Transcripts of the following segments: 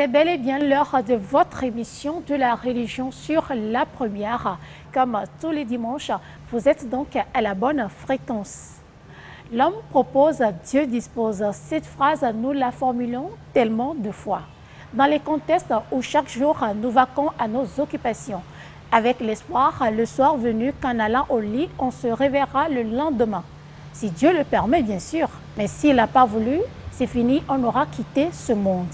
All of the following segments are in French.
C'est bel et bien l'heure de votre émission de la religion sur la première. Comme tous les dimanches, vous êtes donc à la bonne fréquence. L'homme propose, Dieu dispose. Cette phrase, nous la formulons tellement de fois. Dans les contextes où chaque jour nous vaquons à nos occupations, avec l'espoir, le soir venu, qu'en allant au lit, on se réveillera le lendemain. Si Dieu le permet, bien sûr, mais s'il n'a pas voulu, c'est fini, on aura quitté ce monde.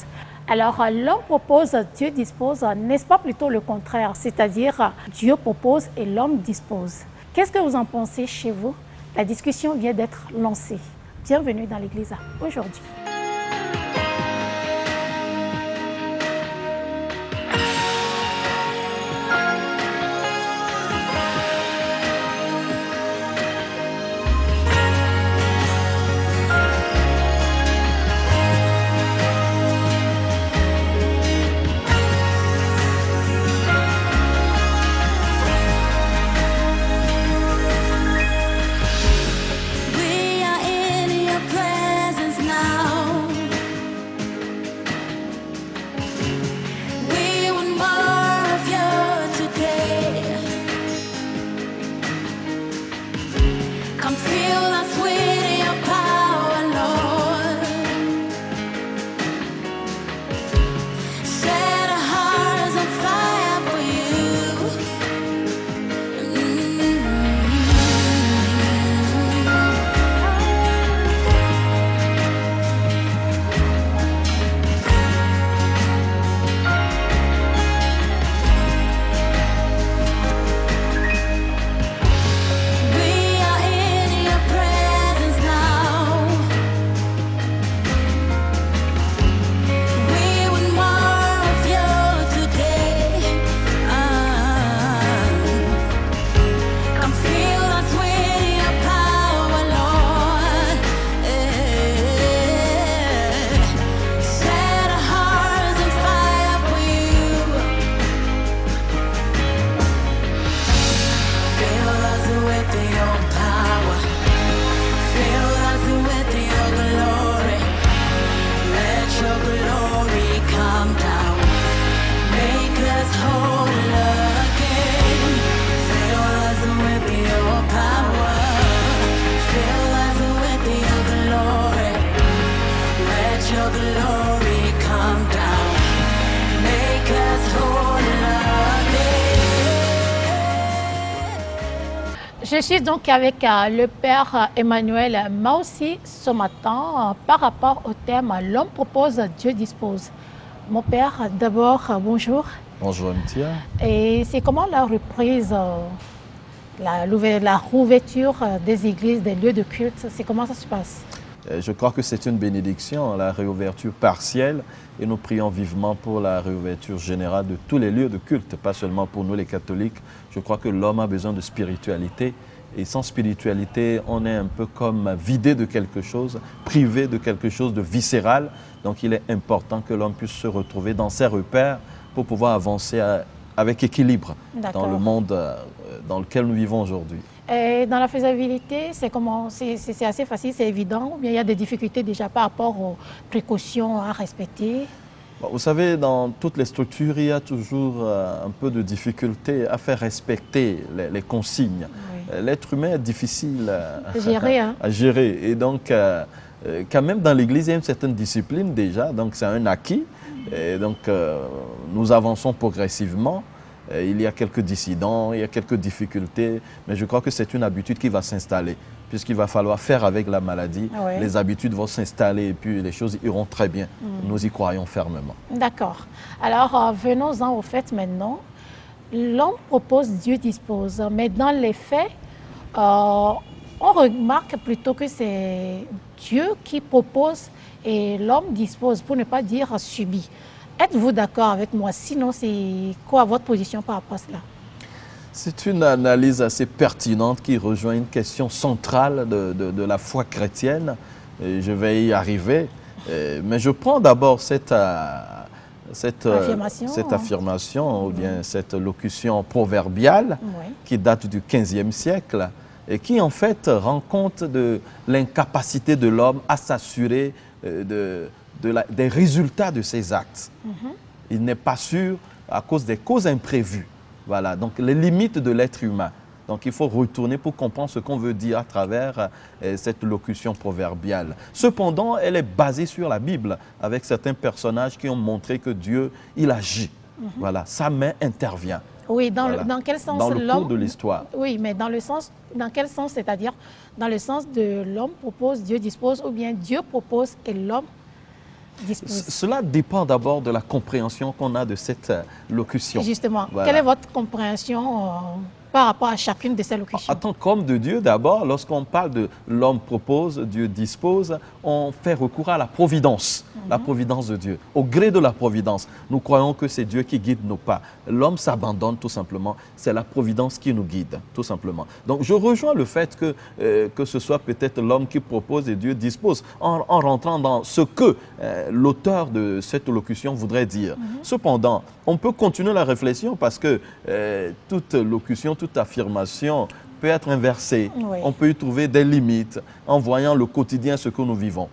Alors, l'homme propose, Dieu dispose, n'est-ce pas plutôt le contraire? C'est-à-dire, Dieu propose et l'homme dispose. Qu'est-ce que vous en pensez chez vous? La discussion vient d'être lancée. Bienvenue dans l'Église aujourd'hui. Je suis donc avec le Père Emmanuel Maussi ce matin par rapport au thème « L'homme propose, Dieu dispose ». Mon Père, d'abord, bonjour. Bonjour, Mtia. Et c'est comment la reprise, la rouverture des églises, des lieux de culte, c'est comment ça se passe? Je crois que c'est une bénédiction, la réouverture partielle, et nous prions vivement pour la réouverture générale de tous les lieux de culte, pas seulement pour nous les catholiques. Je crois que l'homme a besoin de spiritualité, et sans spiritualité, on est un peu comme vidé de quelque chose, privé de quelque chose de viscéral. Donc il est important que l'homme puisse se retrouver dans ses repères pour pouvoir avancer avec équilibre dans le monde dans lequel nous vivons aujourd'hui. Et dans la faisabilité, c'est comment? C'est assez facile, c'est évident, ou bien il y a des difficultés déjà par rapport aux précautions à respecter? Bon, vous savez, dans toutes les structures, il y a toujours un peu de difficulté à faire respecter les consignes. Oui. L'être humain est difficile à gérer. Et donc, quand même dans l'Église, il y a une certaine discipline déjà, donc c'est un acquis. Et donc, nous avançons progressivement. Il y a quelques dissidents, il y a quelques difficultés, mais je crois que c'est une habitude qui va s'installer, puisqu'il va falloir faire avec la maladie. Oui. Les habitudes vont s'installer et puis les choses iront très bien. Nous y croyons fermement. D'accord. Alors, venons-en au fait maintenant. L'homme propose, Dieu dispose, mais dans les faits, on remarque plutôt que c'est Dieu qui propose et l'homme dispose, pour ne pas dire subit. Êtes-vous d'accord avec moi? Sinon, c'est quoi votre position par rapport à cela? C'est une analyse assez pertinente qui rejoint une question centrale de la foi chrétienne. Et je vais y arriver. Mais je prends d'abord cette affirmation ou bien cette locution proverbiale qui date du XVe siècle. et qui en fait rend compte de l'incapacité de l'homme à s'assurer des résultats de ses actes. Il n'est pas sûr à cause des causes imprévues. Voilà, donc les limites de l'être humain. Donc il faut retourner pour comprendre ce qu'on veut dire à travers cette locution proverbiale. Cependant, elle est basée sur la Bible, avec certains personnages qui ont montré que Dieu, il agit. Voilà, sa main intervient. Oui, dans quel sens? Dans le cours de l'histoire. Oui, mais dans quel sens? C'est-à-dire dans le sens de l'homme propose, Dieu dispose, ou bien Dieu propose et l'homme dispose? Cela dépend d'abord de la compréhension qu'on a de cette locution. Justement, voilà. Quelle est votre compréhension par rapport à chacune de ces locutions? En tant qu'homme de Dieu, d'abord, lorsqu'on parle de l'homme propose, Dieu dispose, on fait recours à la providence de Dieu. Au gré de la providence, nous croyons que c'est Dieu qui guide nos pas. L'homme s'abandonne tout simplement, c'est la providence qui nous guide, tout simplement. Donc je rejoins le fait que ce soit peut-être l'homme qui propose et Dieu dispose, en rentrant dans ce que l'auteur de cette locution voudrait dire. Cependant, on peut continuer la réflexion parce que toute locution, toute affirmation peut être inversée. Oui. On peut y trouver des limites en voyant le quotidien, ce que nous vivons.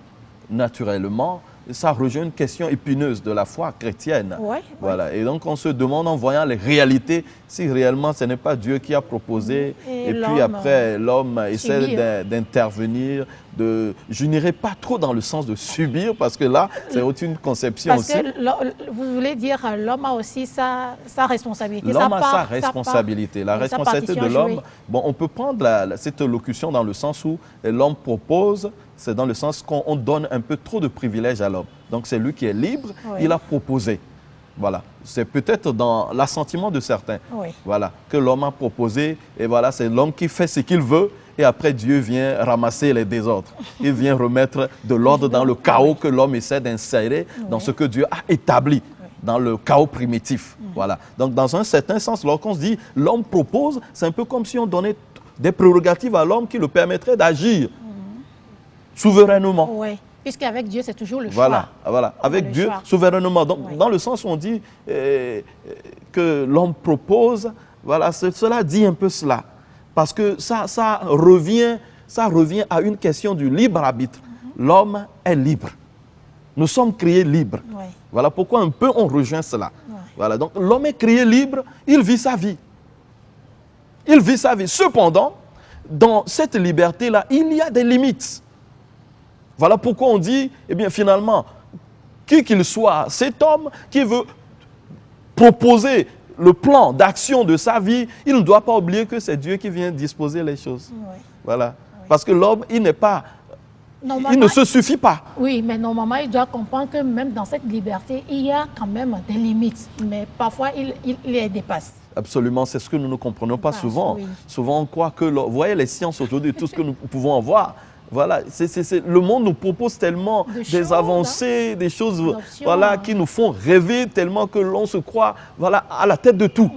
Naturellement, ça rejoint une question épineuse de la foi chrétienne. Oui, voilà. Et donc, on se demande en voyant les réalités si réellement ce n'est pas Dieu qui a proposé. Et puis après, l'homme essaie d'intervenir. Je n'irai pas trop dans le sens de subir parce que là, c'est une conception aussi. Parce que vous voulez dire l'homme a aussi sa responsabilité. L'homme a sa responsabilité. La responsabilité de l'homme, bon, on peut prendre cette locution dans le sens où l'homme propose. C'est dans le sens qu'on donne un peu trop de privilèges à l'homme. Donc c'est lui qui est libre, il a proposé. Voilà. C'est peut-être dans l'assentiment de certains. Voilà, que l'homme a proposé et voilà, c'est l'homme qui fait ce qu'il veut et après Dieu vient ramasser les désordres. Il vient remettre de l'ordre dans le chaos que l'homme essaie d'insérer dans ce que Dieu a établi, dans le chaos primitif. Voilà. Donc dans un certain sens, lorsqu'on se dit l'homme propose, c'est un peu comme si on donnait des prérogatives à l'homme qui le permettraient d'agir souverainement. Oui, puisqu'avec Dieu, c'est toujours le choix. Voilà, avec Dieu, souverainement. Donc, dans le sens où on dit que l'homme propose, voilà, cela dit un peu cela. Parce que ça revient à une question du libre arbitre. L'homme est libre. Nous sommes créés libres. Voilà pourquoi un peu on rejoint cela. Voilà, donc l'homme est créé libre, il vit sa vie. Il vit sa vie. Cependant, dans cette liberté-là, il y a des limites. Voilà pourquoi on dit, eh bien finalement, qui qu'il soit, cet homme qui veut proposer le plan d'action de sa vie, il ne doit pas oublier que c'est Dieu qui vient disposer les choses. Voilà. Parce que l'homme, il ne se suffit pas. Oui, mais normalement, il doit comprendre que même dans cette liberté, il y a quand même des limites. Mais parfois, il les dépasse. Absolument, c'est ce que nous ne comprenons pas souvent. Souvent, on croit que, vous voyez les sciences aujourd'hui, tout ce que nous pouvons avoir. Voilà, le monde nous propose tellement des avancées, des choses voilà, qui nous font rêver tellement que l'on se croit voilà, à la tête de tout.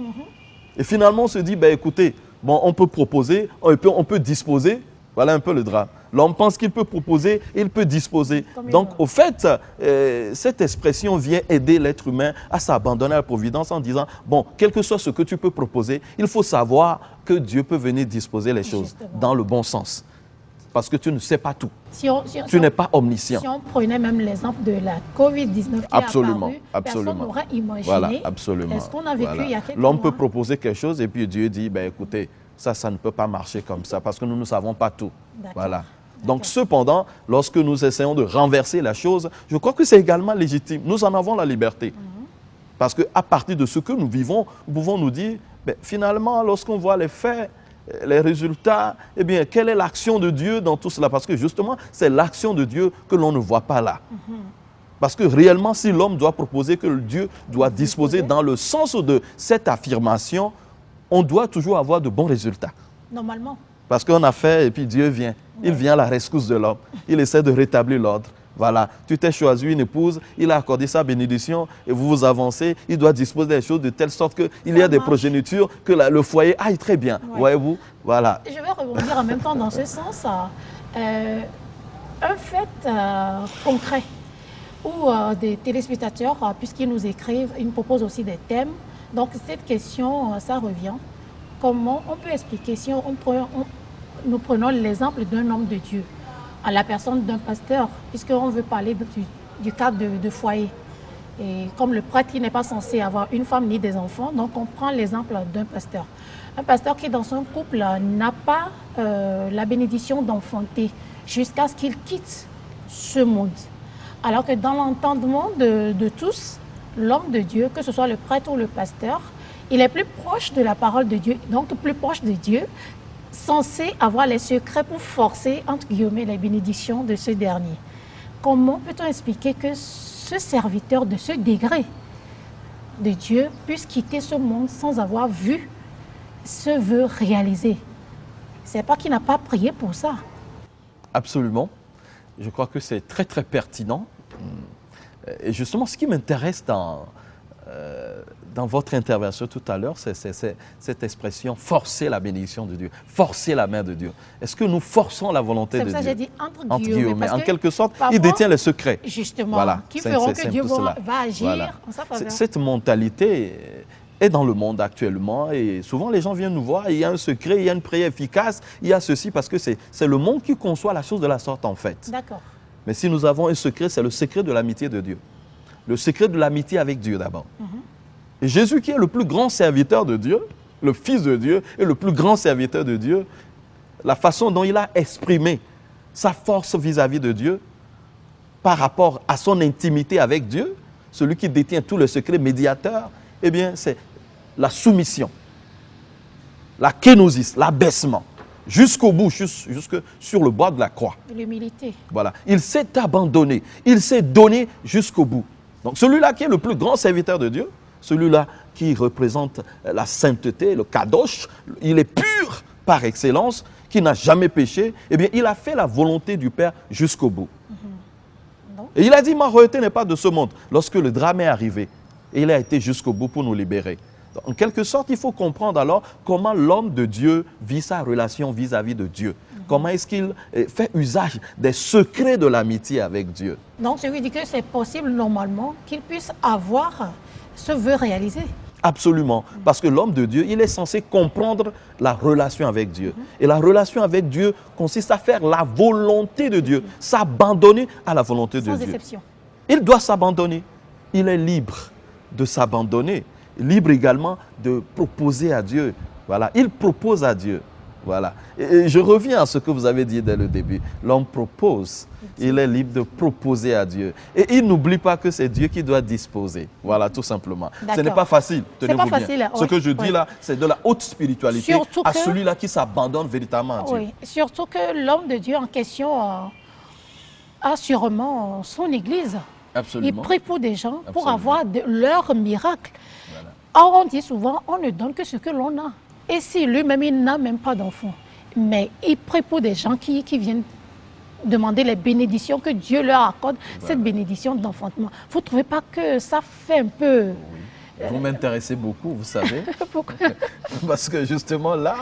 Et finalement, on se dit, ben, écoutez, bon, on peut proposer, on peut disposer. Voilà un peu le drame. L'homme pense qu'il peut proposer, il peut disposer. Donc, au fait, cette expression vient aider l'être humain à s'abandonner à la providence en disant, bon, quel que soit ce que tu peux proposer, il faut savoir que Dieu peut venir disposer les choses dans le bon sens. Parce que tu ne sais pas tout. Tu n'es pas omniscient. Si on prenait même l'exemple de la COVID-19 qui est apparue, personne n'aurait imaginé. Voilà, absolument. Est-ce qu'on a vécu il y a quelques mois? L'homme peut proposer quelque chose et puis Dieu dit, ben, écoutez, ça ne peut pas marcher comme ça parce que nous ne savons pas tout. Voilà. Donc, cependant, lorsque nous essayons de renverser la chose, je crois que c'est également légitime. Nous en avons la liberté. Parce qu'à partir de ce que nous vivons, nous pouvons nous dire, ben, finalement, lorsqu'on voit les faits, les résultats, eh bien, quelle est l'action de Dieu dans tout cela? Parce que justement, c'est l'action de Dieu que l'on ne voit pas là. Parce que réellement, si l'homme doit proposer que Dieu doit disposer dans le sens de cette affirmation, on doit toujours avoir de bons résultats. Normalement. Parce qu'on a fait et puis Dieu vient. Il vient à la rescousse de l'homme. Il essaie de rétablir l'ordre. Voilà, tu t'es choisi une épouse, il a accordé sa bénédiction et vous vous avancez, il doit disposer des choses de telle sorte qu'il y a des progénitures, que le foyer aille très bien. Voyez-vous, voilà. Je vais rebondir en même temps dans ce sens. Un fait concret où des téléspectateurs, puisqu'ils nous écrivent, ils nous proposent aussi des thèmes. Donc cette question, ça revient. Comment on peut expliquer si nous prenons l'exemple d'un homme de Dieu, à la personne d'un pasteur, puisqu'on veut parler du cadre de foyer. Et comme le prêtre qui n'est pas censé avoir une femme ni des enfants, donc on prend l'exemple d'un pasteur. Un pasteur qui dans son couple n'a pas la bénédiction d'enfanter jusqu'à ce qu'il quitte ce monde. Alors que dans l'entendement de tous, l'homme de Dieu, que ce soit le prêtre ou le pasteur, il est plus proche de la parole de Dieu, donc plus proche de Dieu, censé avoir les secrets pour forcer, entre guillemets, les bénédictions de ce dernier. Comment peut-on expliquer que ce serviteur de ce degré de Dieu puisse quitter ce monde sans avoir vu ce vœu réalisé? C'est pas qu'il n'a pas prié pour ça. Absolument. Je crois que c'est très très pertinent. Et justement, ce qui m'intéresse dans votre intervention tout à l'heure, c'est cette expression « forcer la bénédiction de Dieu »,« forcer la main de Dieu ». Est-ce que nous forçons la volonté de Dieu? C'est pour ça que j'ai dit entre guillemets. En quelque sorte, il détient les secrets. Justement, voilà, qui feront que Dieu va agir en sa faveur. Cette mentalité est dans le monde actuellement et souvent les gens viennent nous voir, il y a un secret, il y a une prière efficace, il y a ceci parce que c'est le monde qui conçoit la chose de la sorte en fait. D'accord. Mais si nous avons un secret, c'est le secret de l'amitié de Dieu. Le secret de l'amitié avec Dieu d'abord. Et Jésus qui est le plus grand serviteur de Dieu, le Fils de Dieu et le plus grand serviteur de Dieu, la façon dont il a exprimé sa force vis-à-vis de Dieu par rapport à son intimité avec Dieu, celui qui détient tous les secrets médiateurs, eh bien c'est la soumission, la kénosis, l'abaissement, jusqu'au bout, jusque sur le bois de la croix. L'humilité. Voilà, il s'est abandonné, il s'est donné jusqu'au bout. Donc celui-là qui est le plus grand serviteur de Dieu, celui-là qui représente la sainteté, le kadosh, il est pur par excellence, qui n'a jamais péché, eh bien il a fait la volonté du Père jusqu'au bout. Et il a dit, ma royauté n'est pas de ce monde. Lorsque le drame est arrivé, et il a été jusqu'au bout pour nous libérer. Donc, en quelque sorte, il faut comprendre alors comment l'homme de Dieu vit sa relation vis-à-vis de Dieu. Comment est-ce qu'il fait usage des secrets de l'amitié avec Dieu. Donc, je lui dis que c'est possible normalement qu'il puisse avoir ce vœu réalisé. Absolument. Parce que l'homme de Dieu, il est censé comprendre la relation avec Dieu. Et la relation avec Dieu consiste à faire la volonté de Dieu, s'abandonner à la volonté de Dieu. Sans exception. Il doit s'abandonner. Il est libre de s'abandonner, libre également de proposer à Dieu. Voilà, il propose à Dieu. Voilà. Et je reviens à ce que vous avez dit dès le début. L'homme propose. Il est libre de proposer à Dieu. Et il n'oublie pas que c'est Dieu qui doit disposer. Voilà, tout simplement. Ce n'est pas facile, tenez-vous bien. Facile, ce que je dis là, c'est de la haute spiritualité à celui-là qui s'abandonne véritablement à Dieu. Oui, surtout que l'homme de Dieu en question a sûrement son église. Absolument. Il prie pour des gens pour avoir leur miracle. Voilà. Or, on dit souvent, on ne donne que ce que l'on a. Et si lui-même, il n'a même pas d'enfant, mais il prie pour des gens qui viennent demander les bénédictions que Dieu leur accorde, cette bénédiction d'enfantement. Vous ne trouvez pas que ça fait un peu... Vous m'intéressez beaucoup, vous savez. Pourquoi? Parce que justement là,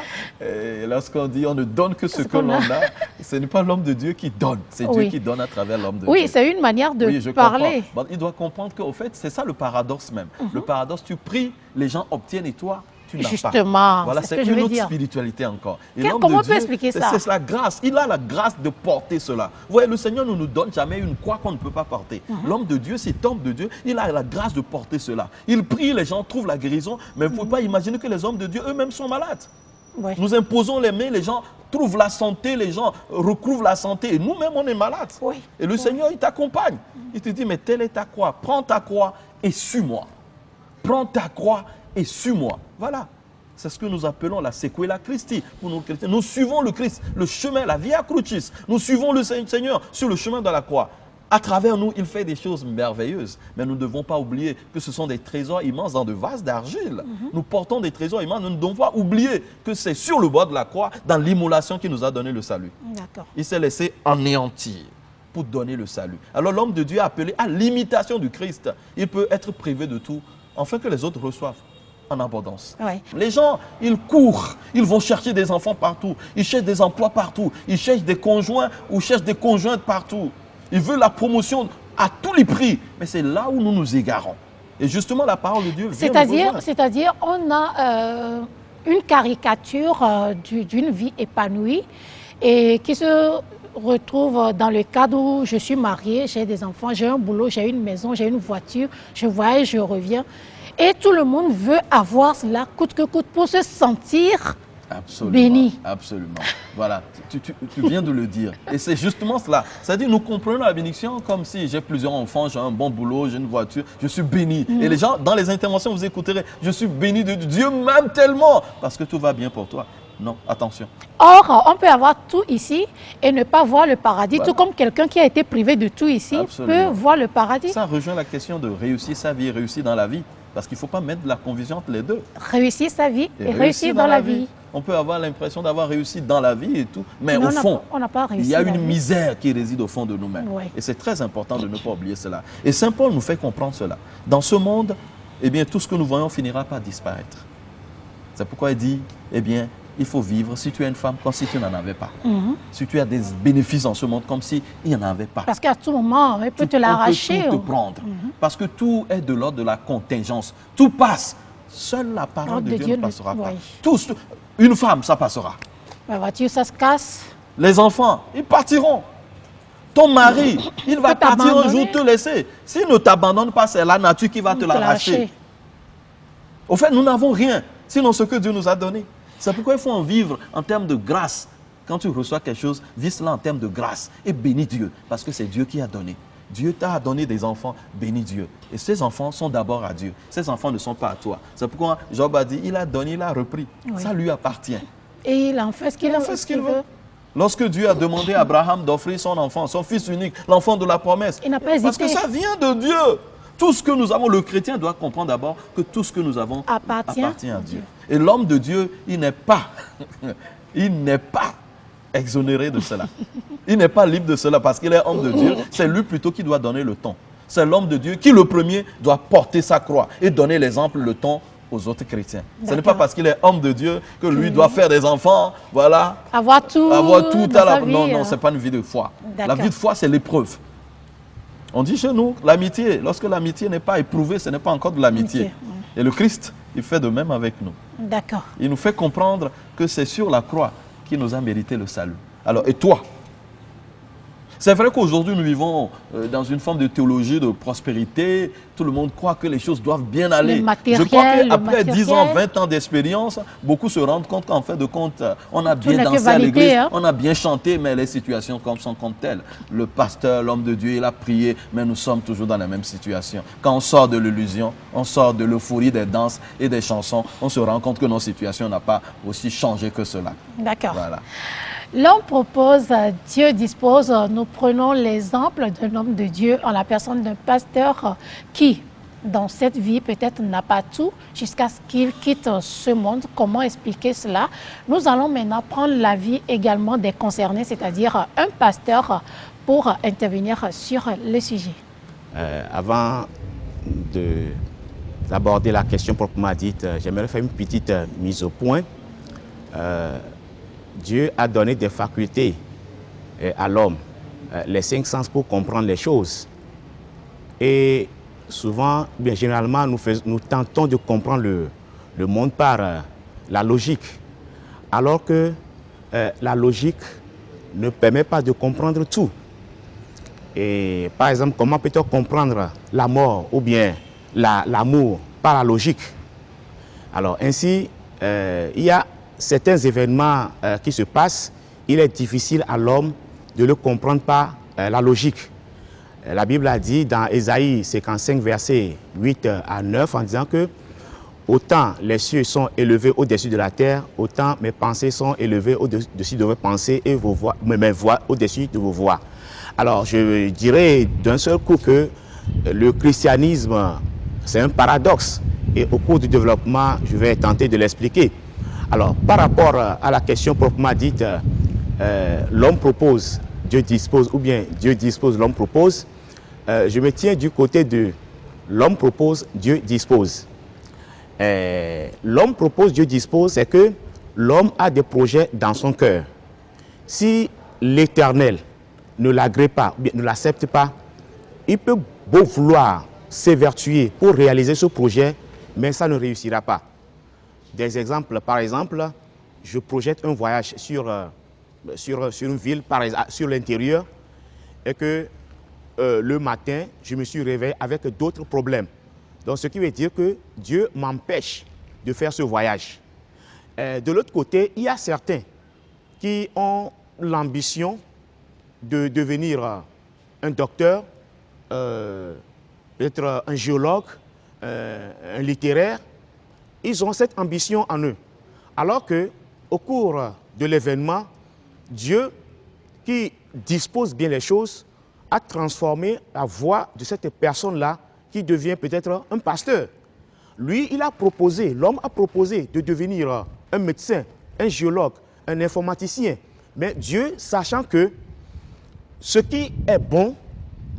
lorsqu'on dit on ne donne que ce que l'on a, ce n'est pas l'homme de Dieu qui donne, c'est Dieu qui donne à travers l'homme de Dieu. Oui, c'est une manière de parler. Bon, il doit comprendre qu'au fait, c'est ça le paradoxe même. Le paradoxe, tu pries, les gens obtiennent et toi, tu n'as pas. Justement, voilà, c'est une autre spiritualité encore. Comment on peut expliquer ça? C'est la grâce. Il a la grâce de porter cela. Vous voyez, le Seigneur ne nous donne jamais une croix qu'on ne peut pas porter. L'homme de Dieu, cet homme de Dieu, il a la grâce de porter cela. Il prie, les gens trouvent la guérison, mais il ne faut pas imaginer que les hommes de Dieu eux-mêmes sont malades. Ouais. Nous imposons les mains, les gens trouvent la santé, les gens recouvrent la santé, et nous-mêmes on est malades. Oui. Et le Seigneur, il t'accompagne. Il te dit, mais telle est ta croix, prends ta croix et suis-moi. Prends ta croix et suis-moi. Voilà. C'est ce que nous appelons la sequela Christi pour nous chrétiens. Nous suivons le Christ, le chemin, la via crucis. Nous suivons le Seigneur sur le chemin de la croix. À travers nous, il fait des choses merveilleuses. Mais nous ne devons pas oublier que ce sont des trésors immenses dans de vases d'argile. Nous portons des trésors immenses. Nous ne devons pas oublier que c'est sur le bord de la croix, dans l'immolation qui nous a donné le salut. Il s'est laissé anéantir pour donner le salut. Alors l'homme de Dieu est appelé à l'imitation du Christ. Il peut être privé de tout, afin que les autres reçoivent en abondance. Ouais. Les gens, ils courent, ils vont chercher des enfants partout, ils cherchent des emplois partout, ils cherchent des conjoints ou cherchent des conjointes partout. Ils veulent la promotion à tous les prix, mais c'est là où nous nous égarons. Et justement, la parole de Dieu vient nous rejoindre. C'est-à-dire, on a une caricature d'une vie épanouie et qui se retrouve dans le cadre où je suis mariée, j'ai des enfants, j'ai un boulot, j'ai une maison, j'ai une voiture, je voyage, je reviens. Et tout le monde veut avoir cela coûte que coûte pour se sentir béni. Absolument. Voilà, tu viens de le dire. Et c'est justement cela. C'est-à-dire, nous comprenons la bénédiction comme si j'ai plusieurs enfants, j'ai un bon boulot, j'ai une voiture, je suis béni. Et les gens, dans les interventions, vous écouterez, je suis béni de Dieu, m'aime tellement parce que tout va bien pour toi. Non, attention. Or, on peut avoir tout ici et ne pas voir le paradis, voilà. Tout comme quelqu'un qui a été privé de tout ici peut voir le paradis. Ça rejoint la question de réussir sa vie et réussir dans la vie. Parce qu'il ne faut pas mettre de la confusion entre les deux. Réussir sa vie et réussir dans la vie. On peut avoir l'impression d'avoir réussi dans la vie et tout, mais au fond, il y a une misère qui réside au fond de nous-mêmes. Ouais. Et c'est très important de ne pas oublier cela. Et Saint Paul nous fait comprendre cela. Dans ce monde, eh bien, tout ce que nous voyons finira par disparaître. C'est pourquoi il dit, eh bien, il faut vivre, si tu es une femme, comme si tu n'en avais pas. Si tu as des bénéfices dans ce monde, comme s'il n'y en avait pas. Parce qu'à tout moment, il peut te l'arracher. Il peut tout te prendre. Parce que tout est de l'ordre de la contingence. Tout passe. Seule la parole de Dieu ne passera pas. Tous, une femme, ça passera. La voiture, ça se casse. Les enfants, ils partiront. Ton mari, il va partir un jour te laisser. S'il ne t'abandonne pas, c'est la nature qui va te l'arracher. Au fait, nous n'avons rien, sinon ce que Dieu nous a donné. C'est pourquoi il faut en vivre en termes de grâce. Quand tu reçois quelque chose, vis cela en termes de grâce et bénis Dieu, parce que c'est Dieu qui a donné. Dieu t'a donné des enfants, bénis Dieu. Et ces enfants sont d'abord à Dieu. Ces enfants ne sont pas à toi. C'est pourquoi Job a dit, il a donné, il a repris. Oui. Ça lui appartient. Et il en fait ce qu'il veut. Lorsque Dieu a demandé à Abraham d'offrir son enfant, son fils unique, l'enfant de la promesse, il n'a pas hésité. Parce que ça vient de Dieu. Tout ce que nous avons, le chrétien doit comprendre d'abord que tout ce que nous avons appartient à Dieu. Et l'homme de Dieu, il n'est pas exonéré de cela. Il n'est pas libre de cela parce qu'il est homme de Dieu. C'est lui plutôt qui doit donner le ton. C'est l'homme de Dieu qui, le premier, doit porter sa croix et donner l'exemple, le ton aux autres chrétiens. Ce n'est pas parce qu'il est homme de Dieu que lui doit faire des enfants, voilà. Avoir tout à la vie. Non, ce n'est pas une vie de foi. La vie de foi, c'est l'épreuve. On dit chez nous, l'amitié, lorsque l'amitié n'est pas éprouvée, ce n'est pas encore de l'amitié. Et le Christ, il fait de même avec nous. D'accord. Il nous fait comprendre que c'est sur la croix qu'il nous a mérité le salut. Alors, et toi? C'est vrai qu'aujourd'hui, nous vivons dans une forme de théologie de prospérité. Tout le monde croit que les choses doivent bien aller. Je crois qu'après 10 ans, 20 ans d'expérience, beaucoup se rendent compte qu'en fin de compte, on a bien dansé à l'église, on a bien chanté, mais les situations sont comme telles. Le pasteur, l'homme de Dieu, il a prié, mais nous sommes toujours dans la même situation. Quand on sort de l'illusion, on sort de l'euphorie des danses et des chansons, on se rend compte que nos situations n'ont pas aussi changé que cela. D'accord. Voilà. L'homme propose, Dieu dispose. Nous prenons l'exemple d'un homme de Dieu en la personne d'un pasteur qui, dans cette vie, peut-être n'a pas tout jusqu'à ce qu'il quitte ce monde. Comment expliquer cela? Nous allons maintenant prendre l'avis également des concernés, c'est-à-dire un pasteur, pour intervenir sur le sujet. Avant d'aborder la question proprement dite, j'aimerais faire une petite mise au point. Dieu a donné des facultés à l'homme, les 5 sens pour comprendre les choses. Et souvent, bien généralement, nous tentons de comprendre le monde par la logique. Alors que la logique ne permet pas de comprendre tout. Et par exemple, comment peut-on comprendre la mort ou bien l'amour par la logique? Alors ainsi, il y a certains événements qui se passent, il est difficile à l'homme de le comprendre par la logique. La Bible a dit dans Ésaïe 55, versets 8 à 9, en disant que autant les cieux sont élevés au-dessus de la terre, autant mes pensées sont élevées au-dessus de vos pensées et mes voix au-dessus de vos voix. Alors je dirais d'un seul coup que le christianisme, c'est un paradoxe. Et au cours du développement, je vais tenter de l'expliquer. Alors, par rapport à la question proprement dite, l'homme propose, Dieu dispose, ou bien Dieu dispose, l'homme propose, je me tiens du côté de l'homme propose, Dieu dispose. L'homme propose, Dieu dispose, c'est que l'homme a des projets dans son cœur. Si l'Éternel ne l'agrée pas, ou bien ne l'accepte pas, il peut beau vouloir s'évertuer pour réaliser ce projet, mais ça ne réussira pas. des exemples. Par exemple, je projette un voyage sur une ville, sur l'intérieur, et que le matin, je me suis réveillé avec d'autres problèmes. Donc, ce qui veut dire que Dieu m'empêche de faire ce voyage. De l'autre côté, il y a certains qui ont l'ambition de devenir un docteur, peut-être un géologue, un littéraire. Ils ont cette ambition en eux. Alors qu'au cours de l'événement, Dieu, qui dispose bien les choses, a transformé la voie de cette personne-là qui devient peut-être un pasteur. Lui, l'homme a proposé de devenir un médecin, un géologue, un informaticien. Mais Dieu, sachant que ce qui est bon,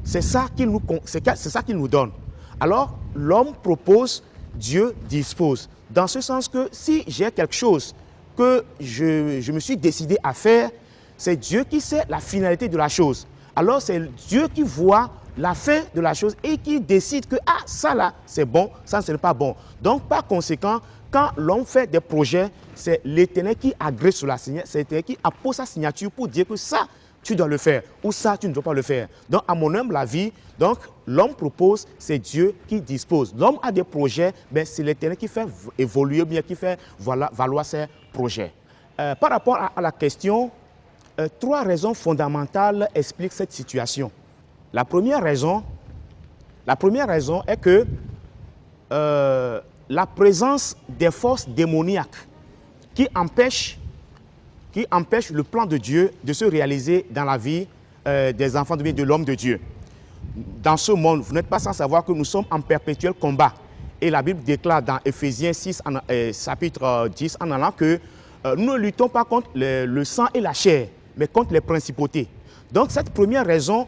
c'est ça qu'il nous donne. Alors, l'homme propose, Dieu dispose. Dans ce sens que si j'ai quelque chose que je me suis décidé à faire, c'est Dieu qui sait la finalité de la chose. Alors, c'est Dieu qui voit la fin de la chose et qui décide que ça là, c'est bon, ça ce n'est pas bon. Donc, par conséquent, quand l'homme fait des projets, c'est l'Éternel qui agrée sur la signature, c'est l'Éternel qui appose sa signature pour dire que ça, tu dois le faire, ou ça, tu ne dois pas le faire. Donc, à mon humble avis, l'homme propose, c'est Dieu qui dispose. L'homme a des projets, mais c'est l'Éternel qui fait évoluer, bien qui fait valoir ses projets. Par rapport à la question, 3 raisons fondamentales expliquent cette situation. La première raison est que la présence des forces démoniaques qui empêchent le plan de Dieu de se réaliser dans la vie des enfants de l'homme de Dieu. Dans ce monde, vous n'êtes pas sans savoir que nous sommes en perpétuel combat. Et la Bible déclare dans Éphésiens 6, chapitre 10, en allant que nous ne luttons pas contre le sang et la chair, mais contre les principautés. Donc cette première raison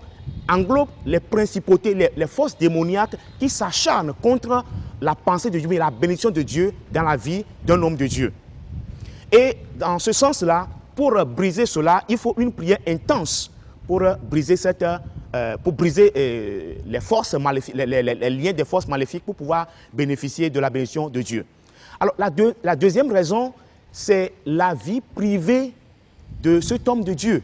englobe les principautés, les forces démoniaques qui s'acharnent contre la pensée de Dieu et la bénédiction de Dieu dans la vie d'un homme de Dieu. Et dans ce sens-là, pour briser cela, il faut une prière intense pour briser les forces maléfiques, les liens des forces maléfiques pour pouvoir bénéficier de la bénédiction de Dieu. Alors la deuxième raison, c'est la vie privée de cet homme de Dieu.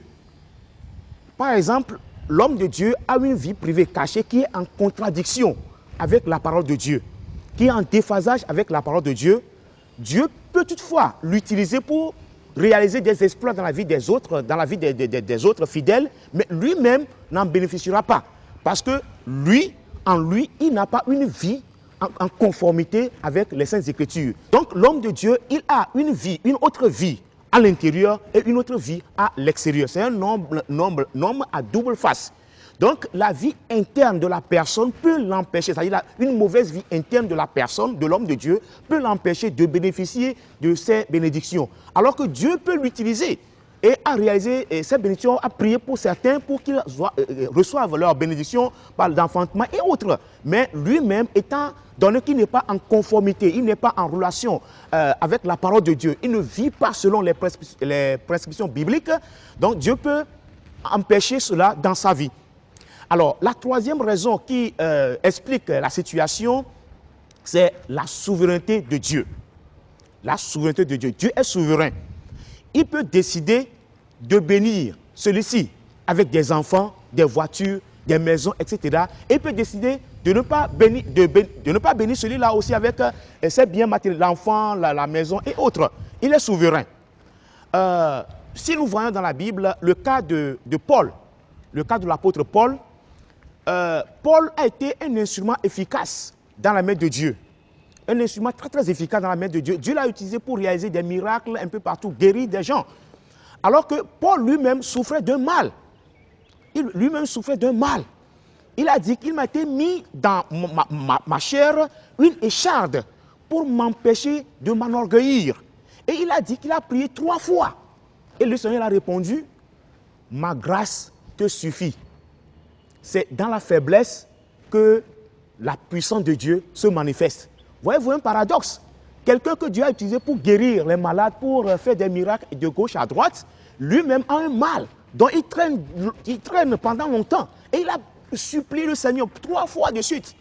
Par exemple, l'homme de Dieu a une vie privée cachée qui est en contradiction avec la parole de Dieu, qui est en déphasage avec la parole de Dieu. Dieu peut toutefois l'utiliser pour réaliser des exploits dans la vie des autres, dans la vie des autres fidèles, mais lui-même n'en bénéficiera pas. Parce que en lui, il n'a pas une vie en conformité avec les Saintes Écritures. Donc l'homme de Dieu, il a une autre vie à l'intérieur et une autre vie à l'extérieur. C'est un homme à double face. Donc la vie interne de la personne peut l'empêcher, c'est-à-dire une mauvaise vie interne de la personne, de l'homme de Dieu, peut l'empêcher de bénéficier de ces bénédictions. Alors que Dieu peut l'utiliser et à réaliser ces bénédictions, à prier pour certains pour qu'ils reçoivent leurs bénédictions par l'enfantement et autres. Mais lui-même étant donné qu'il n'est pas en conformité, il n'est pas en relation avec la parole de Dieu, il ne vit pas selon les prescriptions bibliques, donc Dieu peut empêcher cela dans sa vie. Alors, la troisième raison qui explique la situation, c'est la souveraineté de Dieu. La souveraineté de Dieu. Dieu est souverain. Il peut décider de bénir celui-ci avec des enfants, des voitures, des maisons, etc. Et il peut décider de ne pas bénir celui-là aussi avec ses biens matériels, l'enfant, la maison et autres. Il est souverain. Si nous voyons dans la Bible le cas de Paul, le cas de l'apôtre Paul, Paul a été un instrument efficace dans la main de Dieu. Un instrument très très efficace dans la main de Dieu. Dieu l'a utilisé pour réaliser des miracles un peu partout, guérir des gens. Alors que Paul lui-même souffrait d'un mal. Lui-même souffrait d'un mal. Il a dit qu'il m'a été mis dans ma chair une écharde pour m'empêcher de m'enorgueillir. Et il a dit qu'il a prié 3 fois. Et le Seigneur a répondu, ma grâce te suffit. C'est dans la faiblesse que la puissance de Dieu se manifeste. Voyez-vous un paradoxe? Quelqu'un que Dieu a utilisé pour guérir les malades, pour faire des miracles de gauche à droite, lui-même a un mal dont il traîne pendant longtemps. Et il a supplié le Seigneur 3 fois de suite.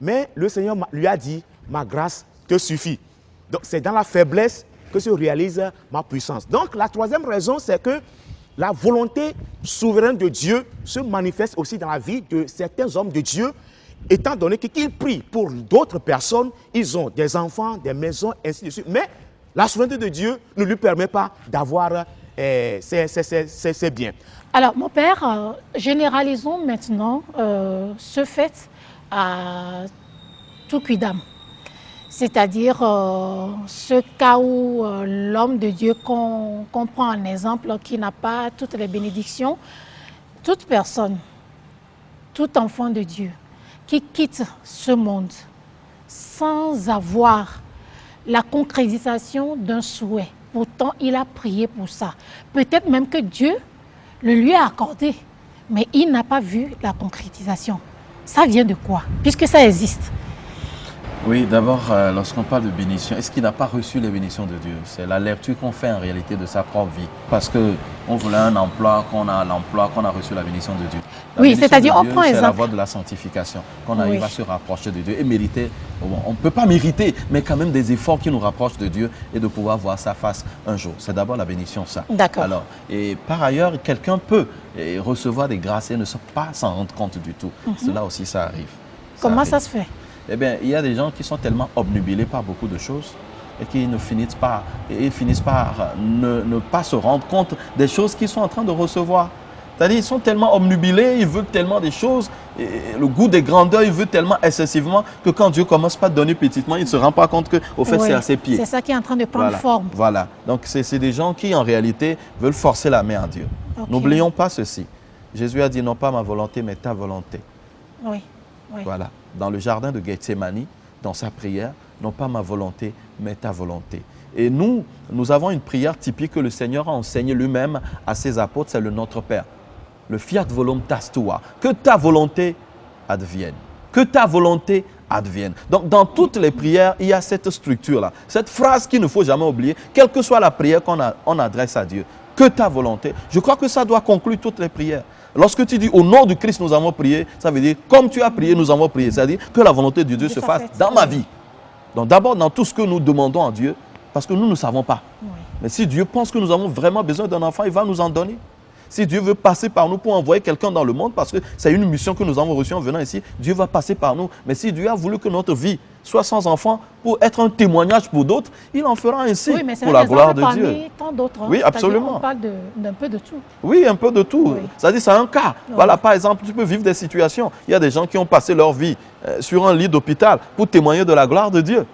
Mais le Seigneur lui a dit, ma grâce te suffit. Donc c'est dans la faiblesse que se réalise ma puissance. Donc la troisième raison, c'est que la volonté souveraine de Dieu se manifeste aussi dans la vie de certains hommes de Dieu, étant donné qu'ils prient pour d'autres personnes, ils ont des enfants, des maisons, ainsi de suite. Mais la souveraineté de Dieu ne lui permet pas d'avoir ses biens. Alors, mon père, généralisons maintenant ce fait à tout cuidam. C'est-à-dire ce cas où l'homme de Dieu qu'on prend en exemple, qui n'a pas toutes les bénédictions, toute personne, tout enfant de Dieu qui quitte ce monde sans avoir la concrétisation d'un souhait. Pourtant, il a prié pour ça. Peut-être même que Dieu le lui a accordé, mais il n'a pas vu la concrétisation. Ça vient de quoi? Puisque ça existe. Oui, d'abord, lorsqu'on parle de bénédiction, est-ce qu'il n'a pas reçu les bénédictions de Dieu? C'est la lecture qu'on fait en réalité de sa propre vie. Parce qu'on voulait un emploi, qu'on a l'emploi, qu'on a reçu la bénédiction de Dieu. Oui, c'est-à-dire, on prend exemple. C'est la voie de la sanctification, qu'on arrive à se rapprocher de Dieu et mériter. Bon, on ne peut pas mériter, mais quand même des efforts qui nous rapprochent de Dieu et de pouvoir voir sa face un jour. C'est d'abord la bénédiction, ça. D'accord. Alors, et par ailleurs, quelqu'un peut recevoir des grâces et ne pas s'en rendre compte du tout. Cela aussi, ça arrive. Comment ça se fait? Eh bien, il y a des gens qui sont tellement obnubilés par beaucoup de choses et qui finissent par ne pas se rendre compte des choses qu'ils sont en train de recevoir. C'est-à-dire, ils sont tellement obnubilés, ils veulent tellement des choses, et le goût des grandeurs, ils veulent tellement excessivement que quand Dieu commence par donner petitement, ils ne se rendent pas compte qu'au fait, c'est à ses pieds. C'est ça qui est en train de prendre forme. Voilà. Donc, c'est des gens qui, en réalité, veulent forcer la main à Dieu. Okay. N'oublions pas ceci. Jésus a dit, non pas ma volonté, mais ta volonté. Oui. Voilà. Dans le jardin de Gethsémani, dans sa prière, non pas ma volonté, mais ta volonté. Et nous avons une prière typique que le Seigneur a enseignée lui-même à ses apôtres, c'est le Notre Père. Le fiat voluntas tua, que ta volonté advienne. Que ta volonté advienne. Donc, dans toutes les prières, il y a cette structure-là. Cette phrase qu'il ne faut jamais oublier, quelle que soit la prière qu'on adresse à Dieu. Que ta volonté. Je crois que ça doit conclure toutes les prières. Lorsque tu dis au nom du Christ nous avons prié, ça veut dire comme tu as prié, nous avons prié. C'est-à-dire que la volonté de Dieu se fasse dans ma vie. Donc d'abord dans tout ce que nous demandons à Dieu, parce que nous ne savons pas. Oui. Mais si Dieu pense que nous avons vraiment besoin d'un enfant, il va nous en donner. Si Dieu veut passer par nous pour envoyer quelqu'un dans le monde, parce que c'est une mission que nous avons reçue en venant ici, Dieu va passer par nous. Mais si Dieu a voulu que notre vie soit sans enfant pour être un témoignage pour d'autres, il en fera ainsi pour la gloire de Dieu. Tant d'autres, oui, absolument. On parle d'un peu de tout. Oui, un peu de tout. Oui. C'est-à-dire c'est un cas. Oui. Voilà, par exemple, tu peux vivre des situations. Il y a des gens qui ont passé leur vie sur un lit d'hôpital pour témoigner de la gloire de Dieu.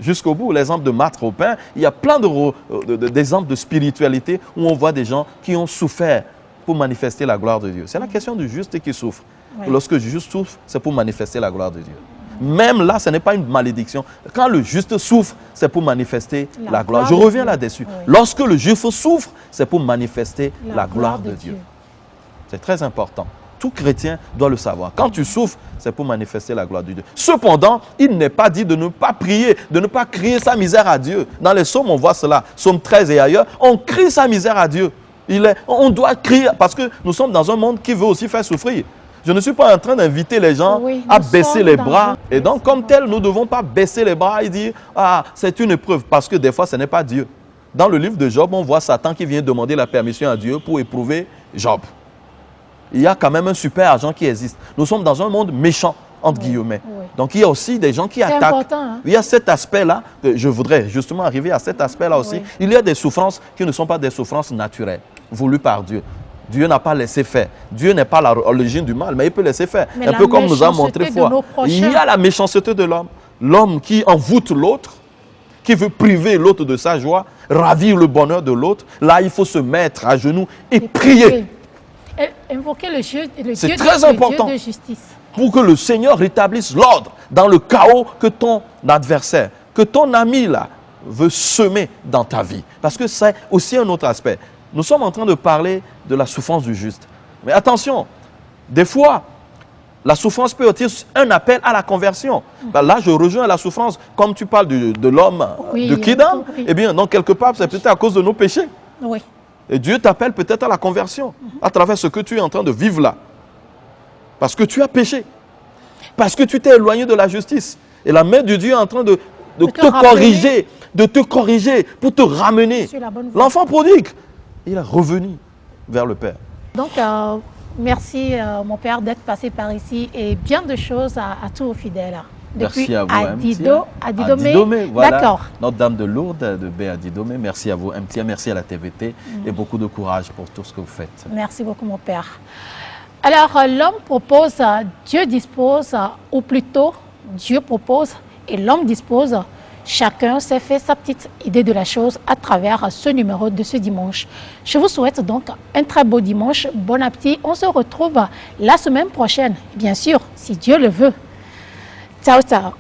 Jusqu'au bout, l'exemple de Marthe Robin, il y a plein d'exemples de spiritualité où on voit des gens qui ont souffert pour manifester la gloire de Dieu. C'est la question du juste qui souffre. Oui. Lorsque le juste souffre, c'est pour manifester la gloire de Dieu. Même là, ce n'est pas une malédiction. Quand le juste souffre, c'est pour manifester la gloire. Je reviens là-dessus. Oui. Lorsque le juste souffre, c'est pour manifester la gloire de Dieu. C'est très important. Tout chrétien doit le savoir. Quand tu souffres, c'est pour manifester la gloire de Dieu. Cependant, il n'est pas dit de ne pas prier, de ne pas crier sa misère à Dieu. Dans les psaumes, on voit cela. Psaume 13 et ailleurs, on crie sa misère à Dieu. On doit crier parce que nous sommes dans un monde qui veut aussi faire souffrir. Je ne suis pas en train d'inviter les gens à baisser les bras. Et donc, comme tel, nous ne devons pas baisser les bras et dire « Ah, c'est une épreuve » parce que des fois, ce n'est pas Dieu. Dans le livre de Job, on voit Satan qui vient demander la permission à Dieu pour éprouver Job. Il y a quand même un super agent qui existe. Nous sommes dans un monde méchant, entre guillemets. Oui. Donc, il y a aussi des gens qui attaquent. Important, hein? Il y a cet aspect-là, je voudrais justement arriver à cet aspect-là aussi. Oui. Il y a des souffrances qui ne sont pas des souffrances naturelles, voulues par Dieu. Dieu n'a pas laissé faire. Dieu n'est pas l'origine du mal, mais il peut laisser faire. Mais un peu comme nous a montré foi. Il y a la méchanceté de l'homme. L'homme qui envoûte l'autre, qui veut priver l'autre de sa joie, ravir le bonheur de l'autre. Là, il faut se mettre à genoux et prier. Invoquer le Dieu de justice. Pour que le Seigneur rétablisse l'ordre dans le chaos que ton adversaire, que ton ami là, veut semer dans ta vie. Parce que c'est aussi un autre aspect. Nous sommes en train de parler de la souffrance du juste. Mais attention, des fois, la souffrance peut être un appel à la conversion. Ben là, je rejoins la souffrance. Comme tu parles de l'homme de Kidam, eh bien, donc quelque part, c'est peut-être à cause de nos péchés. Oui. Et Dieu t'appelle peut-être à la conversion à travers ce que tu es en train de vivre là. Parce que tu as péché. Parce que tu t'es éloigné de la justice. Et la main de Dieu est en train de de te corriger pour te ramener. L'enfant prodigue, il est revenu vers le Père. Donc, merci mon Père d'être passé par ici et bien de choses à tous vos fidèles. Merci à vous, Adidomé, voilà, d'accord. Notre-Dame de Lourdes de B. Adidomé. Merci à vous, MTIA, merci à la TVT et beaucoup de courage pour tout ce que vous faites. Merci beaucoup, mon Père. Alors, l'homme propose, Dieu dispose, ou plutôt, Dieu propose et l'homme dispose. Chacun s'est fait sa petite idée de la chose à travers ce numéro de ce dimanche. Je vous souhaite donc un très beau dimanche, bon appétit. On se retrouve la semaine prochaine, bien sûr, si Dieu le veut. Ciao, ciao.